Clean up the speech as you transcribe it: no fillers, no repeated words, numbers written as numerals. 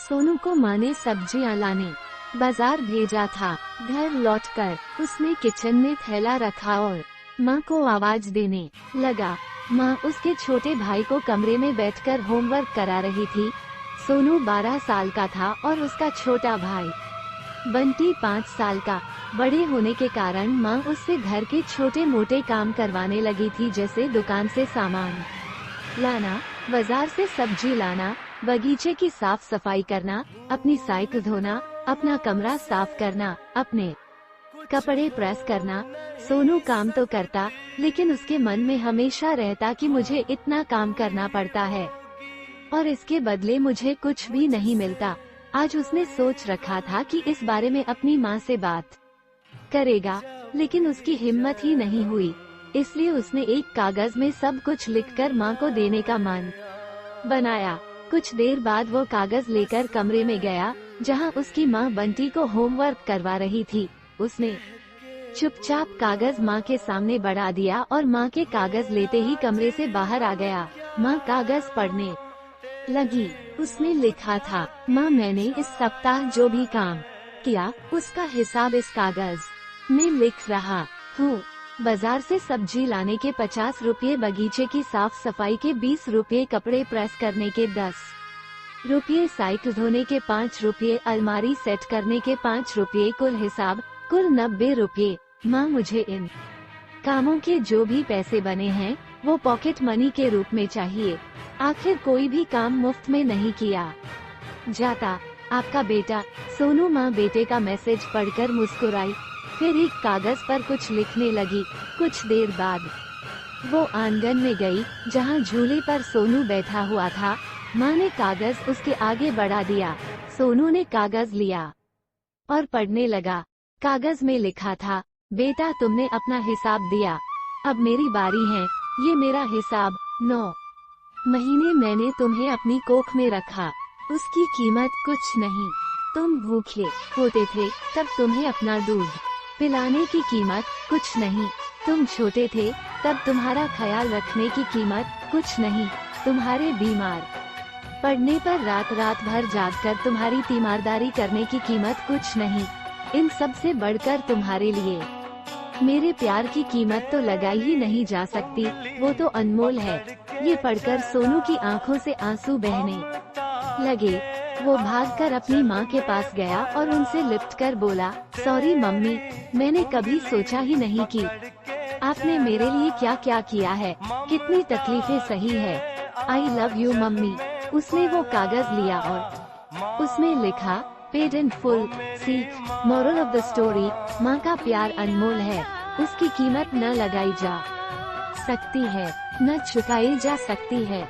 सोनू को माँ ने सब्जियां लाने बाजार भेजा था। घर लौटकर उसने किचन में थैला रखा और माँ को आवाज देने लगा। माँ उसके छोटे भाई को कमरे में बैठकर होमवर्क करा रही थी। सोनू 12 साल का था और उसका छोटा भाई बंटी 5 साल का। बड़े होने के कारण माँ उससे घर के छोटे मोटे काम करवाने लगी थी, जैसे दुकान से सामान लाना, बाजार से सब्जी लाना, बगीचे की साफ सफाई करना, अपनी साइकिल धोना, अपना कमरा साफ करना, अपने कपड़े प्रेस करना। सोनू काम तो करता, लेकिन उसके मन में हमेशा रहता कि मुझे इतना काम करना पड़ता है और इसके बदले मुझे कुछ भी नहीं मिलता। आज उसने सोच रखा था कि इस बारे में अपनी माँ से बात करेगा, लेकिन उसकी हिम्मत ही नहीं हुई। इसलिए उसने एक कागज में सब कुछ लिखकर माँ को देने का मन बनाया। कुछ देर बाद वो कागज लेकर कमरे में गया, जहाँ उसकी माँ बंटी को होमवर्क करवा रही थी। उसने चुपचाप कागज माँ के सामने बढ़ा दिया और माँ के कागज लेते ही कमरे से बाहर आ गया। माँ कागज पढ़ने लगी। उसने लिखा था, माँ मैंने इस सप्ताह जो भी काम किया उसका हिसाब इस कागज में लिख रहा हूँ। बाजार से सब्जी लाने के 50 रुपये, बगीचे की साफ सफाई के 20 रुपये, कपड़े प्रेस करने के 10 रुपये, साइकिल धोने के 5 रुपये, अलमारी सेट करने के 5 रुपये, कुल हिसाब कुल 90 रुपये। माँ मुझे इन कामों के जो भी पैसे बने हैं वो पॉकेट मनी के रूप में चाहिए। आखिर कोई भी काम मुफ्त में नहीं किया जाता। आपका बेटा। सोनू माँ बेटे का मैसेज पढ़कर मुस्कुराई, फिर एक कागज पर कुछ लिखने लगी। कुछ देर बाद वो आंगन में गई, जहाँ झूले पर सोनू बैठा हुआ था। माँ ने कागज उसके आगे बढ़ा दिया। सोनू ने कागज लिया और पढ़ने लगा। कागज में लिखा था, बेटा तुमने अपना हिसाब दिया, अब मेरी बारी है। ये मेरा हिसाब। 9 महीने मैंने तुम्हें अपनी कोख में रखा, उसकी कीमत कुछ नहीं। तुम भूखे होते थे तब तुम्हें अपना दूध पिलाने की कीमत कुछ नहीं। तुम छोटे थे तब तुम्हारा ख्याल रखने की कीमत कुछ नहीं। तुम्हारे बीमार पड़ने पर रात रात भर जागकर तुम्हारी तीमारदारी करने की कीमत कुछ नहीं। इन सब से बढ़कर तुम्हारे लिए मेरे प्यार की कीमत तो लगाई ही नहीं जा सकती, वो तो अनमोल है। ये पढ़कर सोनू की आंखों से आंसू बहने लगे। वो भागकर अपनी माँ के पास गया और उनसे लिपटकर बोला, सॉरी मम्मी, मैंने कभी सोचा ही नहीं कि आपने मेरे लिए क्या क्या किया है, कितनी तकलीफें सही है। I love you mummy. उसने वो कागज लिया और उसमें लिखा, पेड इन फुल। सीख, मोरल ऑफ द स्टोरी, माँ का प्यार अनमोल है, उसकी कीमत न लगाई जा सकती है, न चुकाई जा सकती है।